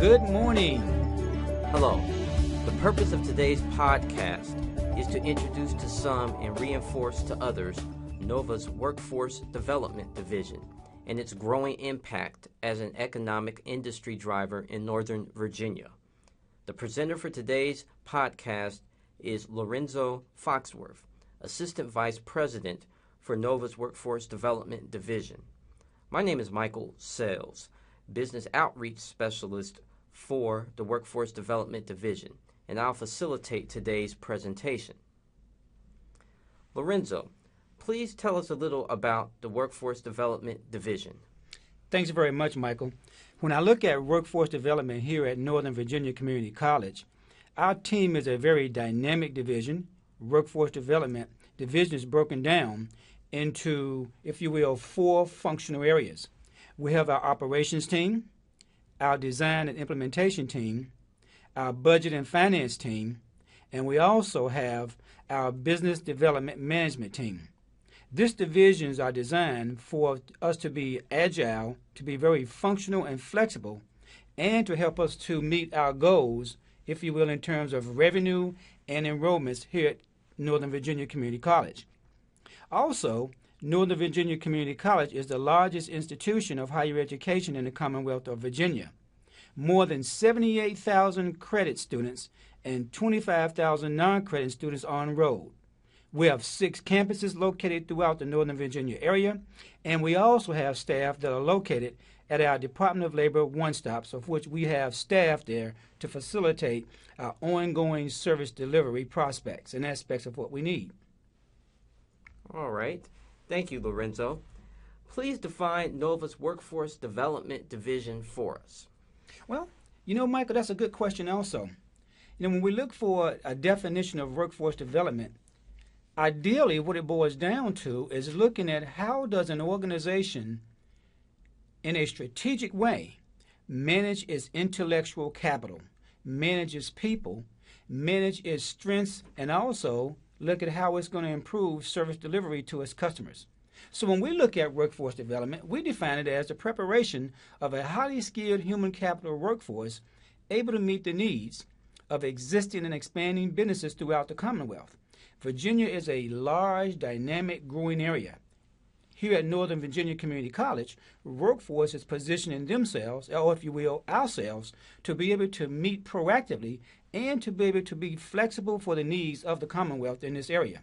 Good morning. Hello. The purpose of today's podcast is to introduce to some and reinforce to others NOVA's Workforce Development Division and its growing impact as an economic industry driver in Northern Virginia. The presenter for today's podcast is Lorenzo Foxworth, Assistant Vice President for NOVA's Workforce Development Division. My name is Michael Sells, Business Outreach Specialist for the Workforce Development Division, and I'll facilitate today's presentation. Lorenzo, please tell us a little about the Workforce Development Division. Thanks very much, Michael. When I look at workforce development here at Northern Virginia Community College, our team is a very dynamic division. Workforce Development Division is broken down into, if you will, 4 functional areas. We have our operations team, our design and implementation team, our budget and finance team, and we also have our business development management team. These divisions are designed for us to be agile, to be very functional and flexible, and to help us to meet our goals, if you will, in terms of revenue and enrollments here at Northern Virginia Community College. Also, Northern Virginia Community College is the largest institution of higher education in the Commonwealth of Virginia. More than 78,000 credit students and 25,000 non-credit students are enrolled. We have 6 campuses located throughout the Northern Virginia area, and we also have staff that are located at our Department of Labor one-stops, of which we have staff there to facilitate our ongoing service delivery prospects and aspects of what we need. All right. Thank you, Lorenzo. Please define NOVA's Workforce Development Division for us. Well, Michael, that's a good question also. When we look for a definition of workforce development, ideally what it boils down to is looking at how does an organization in a strategic way manage its intellectual capital, manage its people, manage its strengths, and also look at how it's going to improve service delivery to its customers. So when we look at workforce development, we define it as the preparation of a highly skilled human capital workforce able to meet the needs of existing and expanding businesses throughout the Commonwealth. Virginia is a large, dynamic, growing area. Here at Northern Virginia Community College, workforce is positioning themselves, or if you will, ourselves, to be able to meet proactively and to be able to be flexible for the needs of the Commonwealth in this area.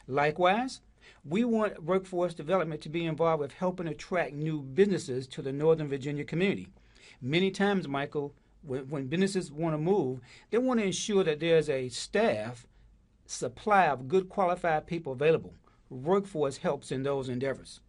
Likewise, we want workforce development to be involved with helping attract new businesses to the Northern Virginia community. Many times, Michael, when businesses want to move, they want to ensure that there's a staff supply of good qualified people available. Workforce helps in those endeavors.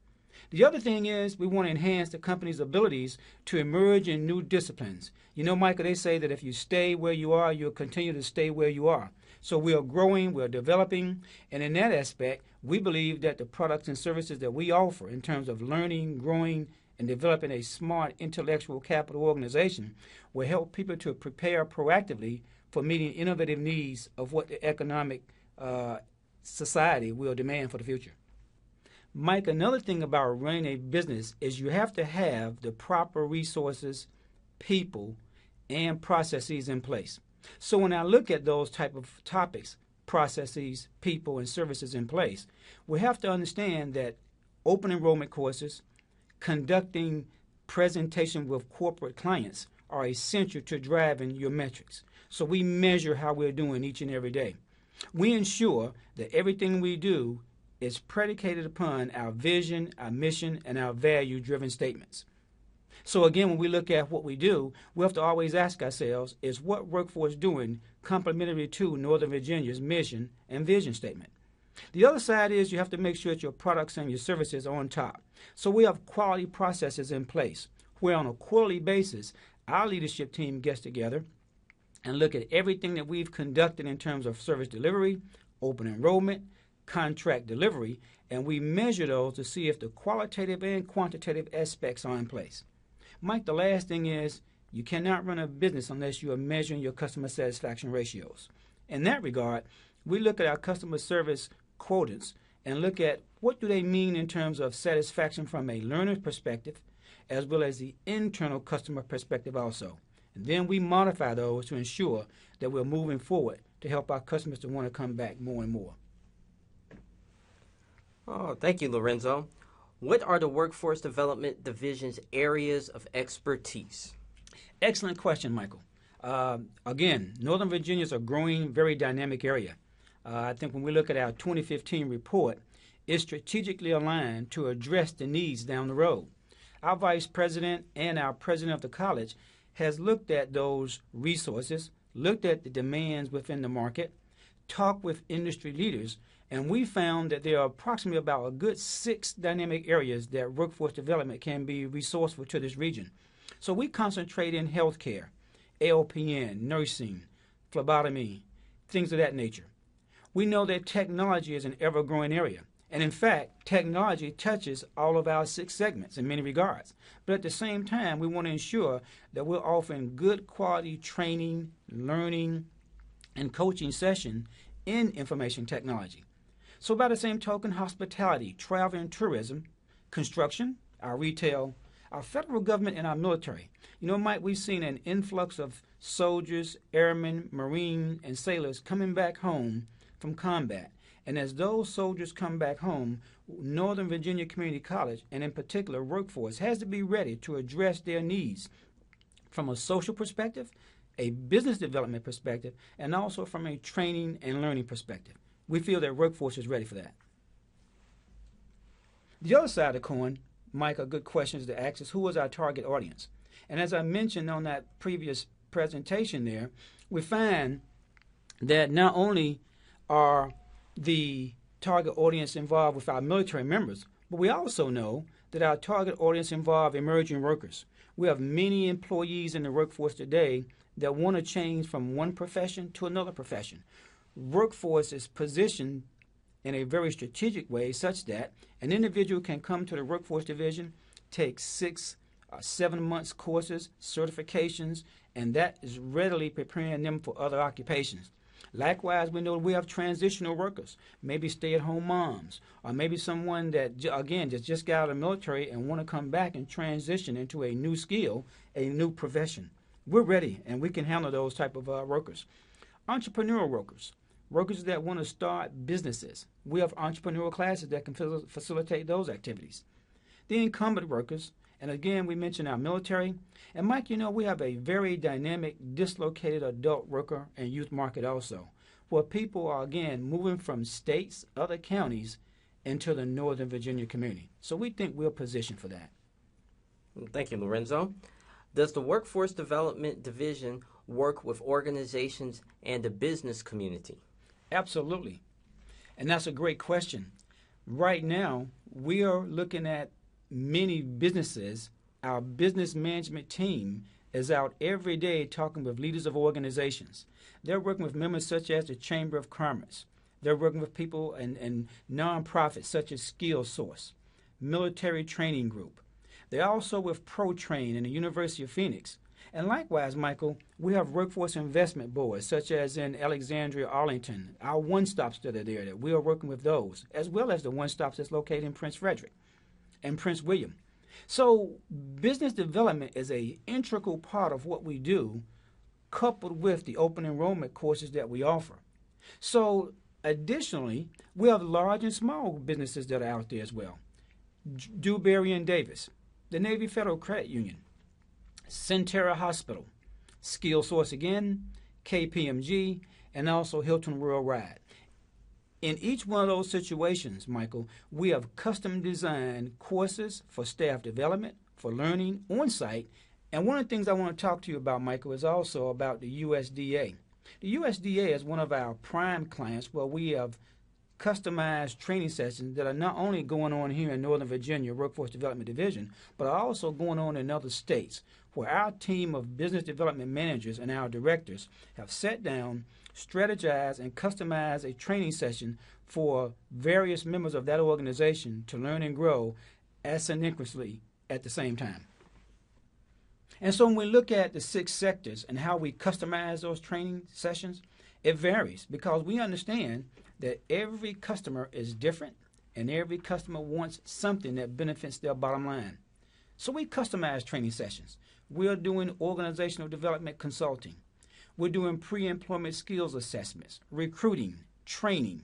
The other thing is we want to enhance the company's abilities to emerge in new disciplines. Michael, they say that if you stay where you are, you'll continue to stay where you are. So we are growing, we're developing, and in that aspect, we believe that the products and services that we offer in terms of learning, growing, and developing a smart intellectual capital organization will help people to prepare proactively for meeting innovative needs of what the economic society will demand for the future. Mike, another thing about running a business is you have to have the proper resources, people, and processes in place. So when I look at those type of topics, processes, people, and services in place, we have to understand that open enrollment courses, conducting presentation with corporate clients are essential to driving your metrics. So we measure how we're doing each and every day. We ensure that everything we do is predicated upon our vision, our mission, and our value-driven statements. So again, when we look at what we do, we have to always ask ourselves, is what workforce doing complementary to Northern Virginia's mission and vision statement? The other side is you have to make sure that your products and your services are on top. So we have quality processes in place where on a quarterly basis, our leadership team gets together and look at everything that we've conducted in terms of service delivery, open enrollment, contract delivery, and we measure those to see if the qualitative and quantitative aspects are in place. Mike, the last thing is you cannot run a business unless you are measuring your customer satisfaction ratios. In that regard, we look at our customer service quotas and look at what do they mean in terms of satisfaction from a learner's perspective as well as the internal customer perspective also. And then we modify those to ensure that we're moving forward to help our customers to want to come back more and more. Oh, thank you, Lorenzo. What are the Workforce Development Division's areas of expertise? Excellent question, Michael. Again, Northern Virginia is a growing, very dynamic area. I think when we look at our 2015 report, it's strategically aligned to address the needs down the road. Our vice president and our president of the college has looked at those resources, looked at the demands within the market, talked with industry leaders, and we found that there are approximately about a good 6 dynamic areas that workforce development can be resourceful to this region. So we concentrate in healthcare, LPN, nursing, phlebotomy, things of that nature. We know that technology is an ever-growing area. And in fact, technology touches all of our 6 segments in many regards. But at the same time, we want to ensure that we're offering good quality training, learning, and coaching session in information technology. So by the same token, hospitality, travel and tourism, construction, our retail, our federal government, and our military. You know, Mike, we've seen an influx of soldiers, airmen, Marine, and sailors coming back home from combat. And as those soldiers come back home, Northern Virginia Community College, and in particular workforce, has to be ready to address their needs from a social perspective, a business development perspective, and also from a training and learning perspective. We feel that workforce is ready for that. The other side of the coin, Mike, a good question to ask is, who is our target audience? And as I mentioned on that previous presentation there, we find that not only are the target audience involved with our military members, but we also know that our target audience involve emerging workers. We have many employees in the workforce today that want to change from one profession to another profession. Workforce is positioned in a very strategic way such that an individual can come to the workforce division, take 6 or 7 months courses, certifications, and that is readily preparing them for other occupations. Likewise, we know we have transitional workers, maybe stay-at-home moms, or maybe someone that, again, just got out of the military and want to come back and transition into a new skill, a new profession. We're ready, and we can handle those type of workers. Entrepreneurial workers, workers that want to start businesses. We have entrepreneurial classes that can facilitate those activities. The incumbent workers, and again, we mentioned our military. And Mike, you know, we have a very dynamic, dislocated adult worker and youth market also, where people are, again, moving from states, other counties, into the Northern Virginia community. So we think we're positioned for that. Thank you, Lorenzo. Does the Workforce Development Division work with organizations and the business community? Absolutely. And that's a great question. Right now, we are looking at many businesses. Our business management team is out every day talking with leaders of organizations. They're working with members such as the Chamber of Commerce. They're working with people and nonprofits such as SkillSource, Military Training Group. They're also with ProTrain and the University of Phoenix. And likewise, Michael, we have workforce investment boards such as in Alexandria, Arlington, our one-stops that are there, that we are working with those, as well as the one-stops that's located in Prince Frederick and Prince William. So business development is an integral part of what we do, coupled with the open enrollment courses that we offer. So additionally, we have large and small businesses that are out there as well. Dewberry and Davis, the Navy Federal Credit Union, Centera Hospital, SkillSource again, KPMG, and also Hilton Worldwide. In each one of those situations, Michael, we have custom designed courses for staff development, for learning on site. And one of the things I want to talk to you about, Michael, is also about the USDA. The USDA is one of our prime clients where we have customized training sessions that are not only going on here in Northern Virginia Workforce Development Division, but are also going on in other states where our team of business development managers and our directors have sat down, strategized, and customized a training session for various members of that organization to learn and grow asynchronously at the same time. And so when we look at the 6 sectors and how we customize those training sessions, it varies because we understand that every customer is different and every customer wants something that benefits their bottom line. So we customize training sessions. We're doing organizational development consulting. We're doing pre-employment skills assessments, recruiting, training.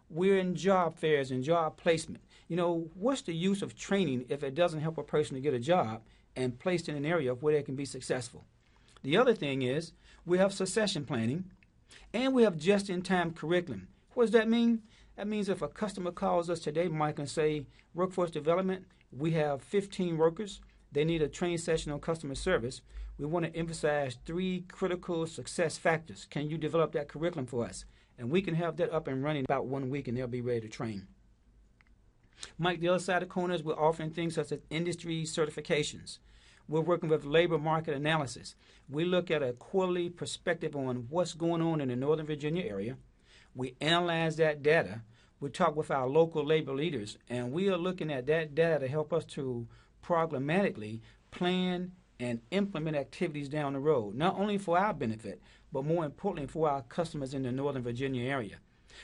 We're in job fairs and job placement. What's the use of training if it doesn't help a person to get a job and placed in an area where they can be successful? The other thing is we have succession planning and we have just-in-time curriculum. What does that mean? That means if a customer calls us today, Mike, and say, workforce development, we have 15 workers. They need a training session on customer service. We want to emphasize 3 critical success factors. Can you develop that curriculum for us? And we can have that up and running about 1 week, and they'll be ready to train. Mike, the other side of the corner is we're offering things such as industry certifications. We're working with labor market analysis. We look at a quarterly perspective on what's going on in the Northern Virginia area. We analyze that data. We talk with our local labor leaders, and we are looking at that data to help us to programmatically plan and implement activities down the road, not only for our benefit, but more importantly for our customers in the Northern Virginia area.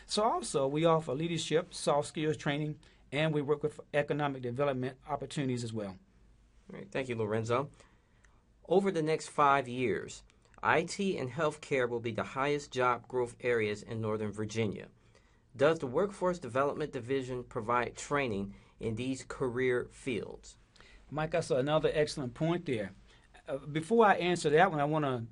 So also we offer leadership, soft skills training, and we work with economic development opportunities as well. All right, thank you, Lorenzo. Over the next 5 years, IT and healthcare will be the highest job growth areas in Northern Virginia. Does the Workforce Development Division provide training in these career fields? Mike, that's another excellent point there. Before I answer that one, I want to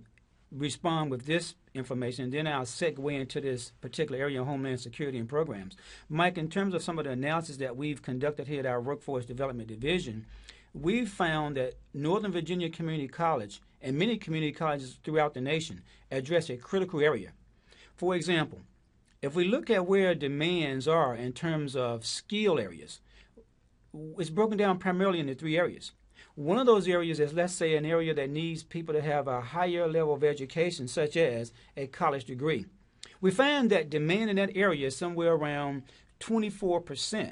respond with this information, and then I'll segue into this particular area of Homeland Security and programs. Mike, in terms of some of the analysis that we've conducted here at our Workforce Development Division, we've found that Northern Virginia Community College and many community colleges throughout the nation address a critical area. For example, if we look at where demands are in terms of skill areas, it's broken down primarily into 3 areas. One of those areas is, let's say, an area that needs people to have a higher level of education, such as a college degree. We find that demand in that area is somewhere around 24%.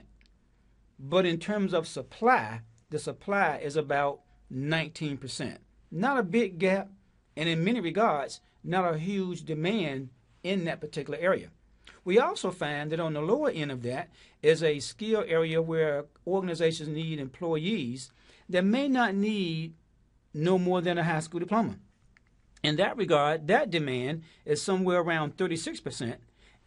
But in terms of supply, the supply is about 19%. Not a big gap, and in many regards, not a huge demand in that particular area. We also find that on the lower end of that is a skill area where organizations need employees that may not need no more than a high school diploma. In that regard, that demand is somewhere around 36%,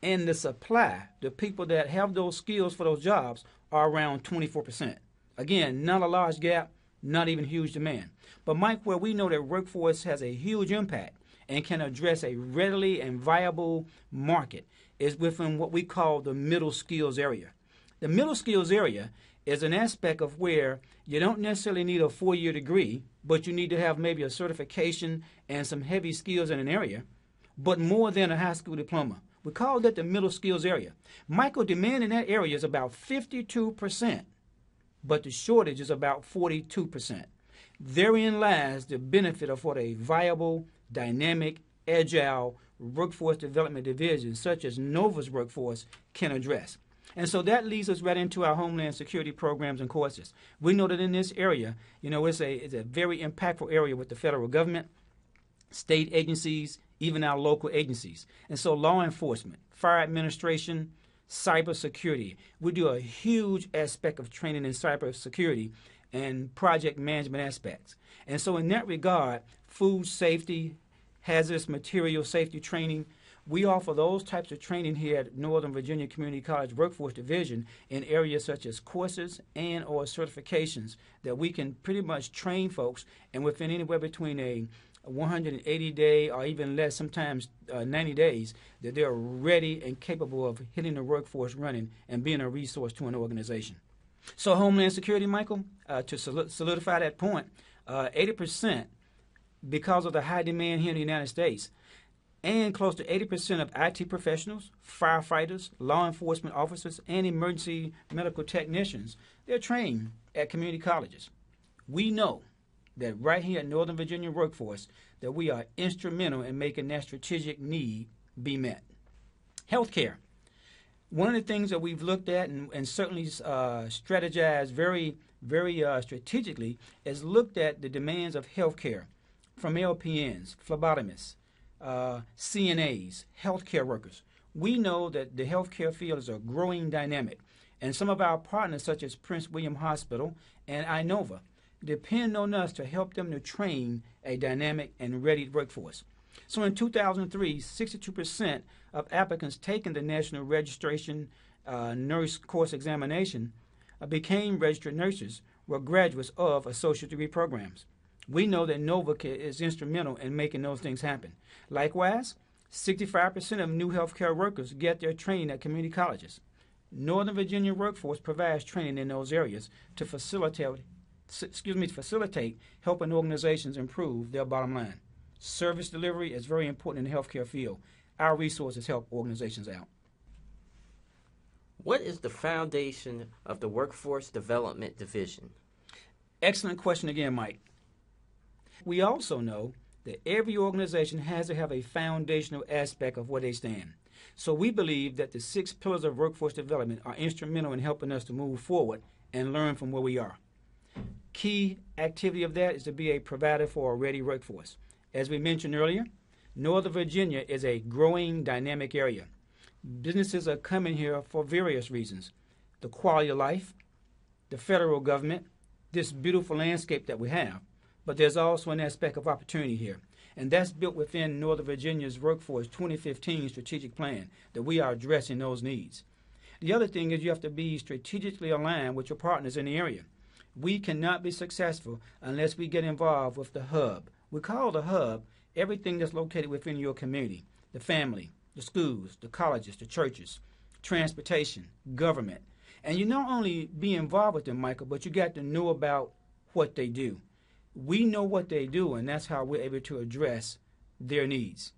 and the supply, the people that have those skills for those jobs, are around 24%. Again, not a large gap, not even huge demand. But Mike, where we know that workforce has a huge impact and can address a readily and viable market is within what we call the middle skills area. The middle skills area is an aspect of where you don't necessarily need a 4-year degree, but you need to have maybe a certification and some heavy skills in an area, but more than a high school diploma. We call that the middle skills area. Michael, demand in that area is about 52%, but the shortage is about 42%. Therein lies the benefit of what a viable, dynamic, agile workforce development division such as NOVA's workforce can address. And so that leads us right into our Homeland Security programs and courses. We know that in this area, it's a very impactful area with the federal government, state agencies, even our local agencies. And so law enforcement, fire administration, cyber security. We do a huge aspect of training in cyber security and project management aspects. And so in that regard, food safety, hazardous material safety training, we offer those types of training here at Northern Virginia Community College Workforce Division in areas such as courses and or certifications that we can pretty much train folks, and within anywhere between a 180-day or even less, sometimes 90 days, that they're ready and capable of hitting the workforce running and being a resource to an organization. So Homeland Security, Michael, to solidify that point, 80%, because of the high demand here in the United States, and close to 80% of IT professionals, firefighters, law enforcement officers, and emergency medical technicians, they're trained at community colleges. We know that right here at Northern Virginia Workforce that we are instrumental in making that strategic need be met. Healthcare. One of the things that we've looked at and certainly strategized very strategically is looked at the demands of healthcare from LPNs, phlebotomists, CNAs, healthcare workers. We know that the healthcare field is a growing dynamic, and some of our partners such as Prince William Hospital and Inova depend on us to help them to train a dynamic and ready workforce. So in 2003, 62% of applicants taking the National Registration Nurse Course Examination became registered nurses were graduates of associate degree programs. We know that NOVA is instrumental in making those things happen. Likewise, 65% of new healthcare workers get their training at community colleges. Northern Virginia workforce provides training in those areas to facilitate helping organizations improve their bottom line. Service delivery is very important in the healthcare field. Our resources help organizations out. What is the foundation of the Workforce Development Division? Excellent question again, Mike. We also know that every organization has to have a foundational aspect of where they stand. So we believe that the 6 pillars of workforce development are instrumental in helping us to move forward and learn from where we are. Key activity of that is to be a provider for a ready workforce. As we mentioned earlier, Northern Virginia is a growing, dynamic area. Businesses are coming here for various reasons. The quality of life, the federal government, this beautiful landscape that we have. But there's also an aspect of opportunity here. And that's built within Northern Virginia's Workforce 2015 strategic plan, that we are addressing those needs. The other thing is you have to be strategically aligned with your partners in the area. We cannot be successful unless we get involved with the hub. We call the hub everything that's located within your community, the family, the schools, the colleges, the churches, transportation, government. And you not only be involved with them, Michael, but you got to know about what they do. We know what they do, and that's how we're able to address their needs.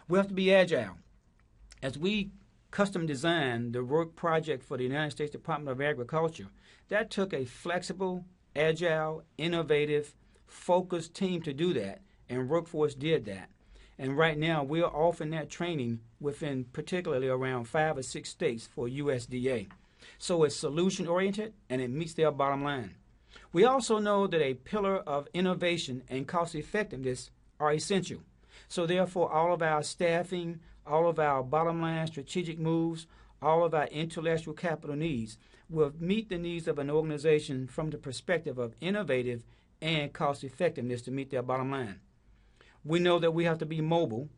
We have to be agile. As we custom designed the work project for the United States Department of Agriculture, that took a flexible, agile, innovative, focused team to do that, and Workforce did that. And right now, we're offering that training within particularly around 5 or 6 states for USDA. So it's solution-oriented, and it meets their bottom line. We also know that a pillar of innovation and cost effectiveness are essential. So therefore, all of our staffing, all of our bottom line strategic moves, all of our intellectual capital needs will meet the needs of an organization from the perspective of innovative and cost effectiveness to meet their bottom line. We know that we have to be mobile,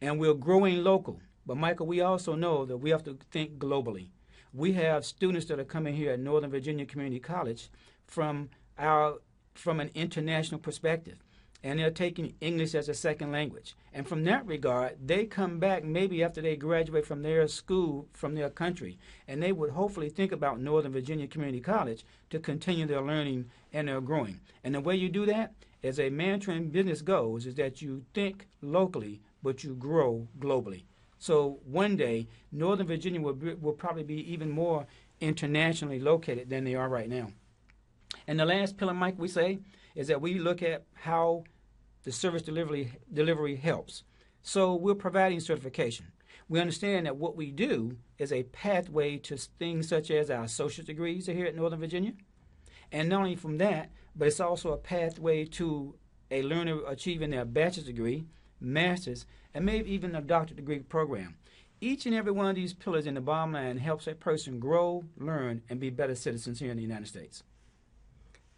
and we're growing local. But Michael, we also know that we have to think globally. We have students that are coming here at Northern Virginia Community College from an international perspective, and they're taking English as a second language. And from that regard, they come back maybe after they graduate from their school, from their country, and they would hopefully think about Northern Virginia Community College to continue their learning and their growing. And the way you do that, as a mantra in business goes, is that you think locally, but you grow globally. So one day, Northern Virginia will probably be even more internationally located than they are right now. And the last pillar, Mike, we say, is that we look at how the service delivery helps. So we're providing certification. We understand that what we do is a pathway to things such as our associate degrees here at Northern Virginia. And not only from that, but it's also a pathway to a learner achieving their bachelor's degree, master's, and maybe even a doctorate degree program. Each and every one of these pillars in the bottom line helps a person grow, learn, and be better citizens here in the United States.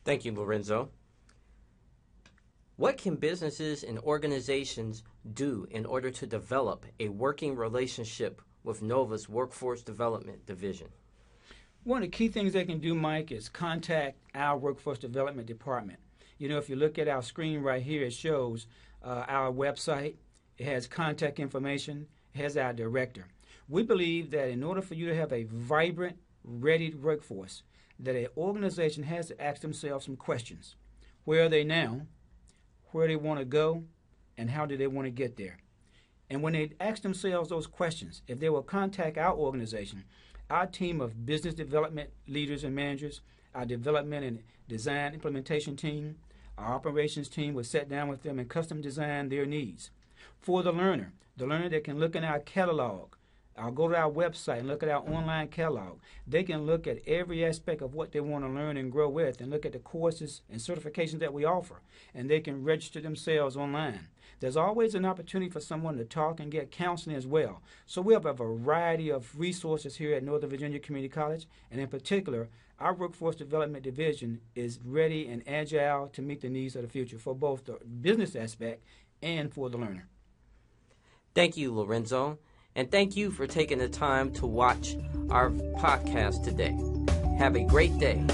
Thank you, Lorenzo. What can businesses and organizations do in order to develop a working relationship with NOVA's Workforce Development Division? One of the key things they can do, Mike, is contact our Workforce Development Department. You know, if you look at our screen right here, it shows our website. It has contact information. It has our director. We believe that in order for you to have a vibrant, ready workforce, that an organization has to ask themselves some questions. Where are they now? Where they want to go? And how do they want to get there? And when they ask themselves those questions, if they will contact our organization, our team of business development leaders and managers, our development and design implementation team, our operations team will sit down with them and custom design their needs. For the learner that can look in our catalog, I'll go to our website and look at our online catalog. They can look at every aspect of what they want to learn and grow with and look at the courses and certifications that we offer, and they can register themselves online. There's always an opportunity for someone to talk and get counseling as well. So we have a variety of resources here at Northern Virginia Community College, and in particular, our workforce development division is ready and agile to meet the needs of the future for both the business aspect and for the learner. Thank you, Lorenzo, and thank you for taking the time to watch our podcast today. Have a great day.